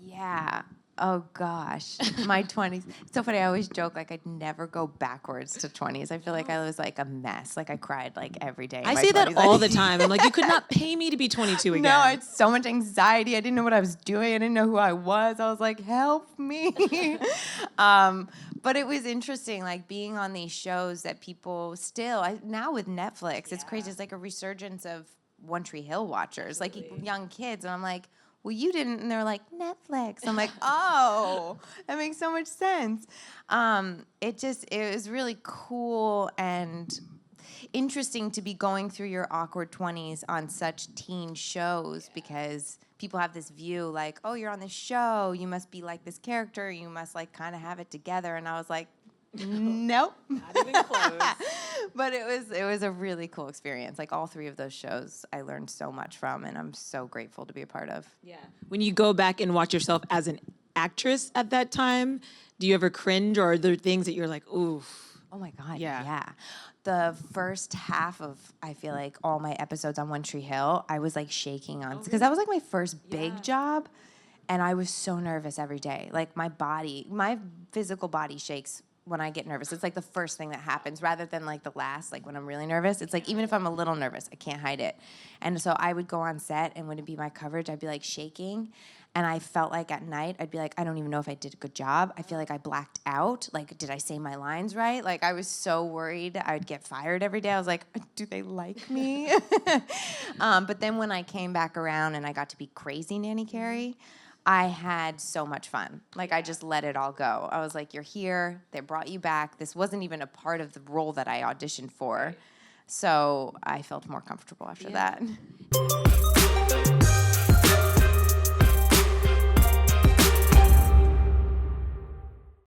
Yeah. Oh gosh, my 20s. It's so funny. I always joke like I'd never go backwards to 20s. I feel like I was like a mess. Like I cried like every day. In I my say 20s. that all the time. I'm like, you could not pay me to be 22 again. No, I had so much anxiety. I didn't know what I was doing. I didn't know who I was. I was like, help me. But it was interesting, like being on these shows that people still, now with Netflix, it's crazy. It's like a resurgence of One Tree Hill watchers, like young kids. And I'm like, well, you didn't. And they're like, Netflix. I'm like, oh, that makes so much sense. It was really cool and interesting to be going through your awkward 20s on such teen shows because people have this view like, oh, you're on this show, you must be like this character, you must like kind of have it together. And I was like, nope. Not even close. But it was a really cool experience. Like all three of those shows I learned so much from, and I'm so grateful to be a part of. Yeah. When you go back and watch yourself as an actress at that time, do you ever cringe, or are there things that you're like, ooh? Oh my God, Yeah. yeah. The first half of, I feel like, all my episodes on One Tree Hill, I was like shaking on, because that was like my first big job, and I was so nervous every day. Like my physical body shakes when I get nervous. It's like the first thing that happens rather than like the last, like when I'm really nervous. It's like even if I'm a little nervous, I can't hide it. And so I would go on set, and when it'd be my coverage, I'd be like shaking. And I felt like at night, I'd be like, I don't even know if I did a good job. I feel like I blacked out. Like, did I say my lines right? Like, I was so worried I'd get fired every day. I was like, do they like me? But then when I came back around and I got to be crazy Nanny Carrie, I had so much fun. Like, I just let it all go. I was like, you're here. They brought you back. This wasn't even a part of the role that I auditioned for. So I felt more comfortable after that.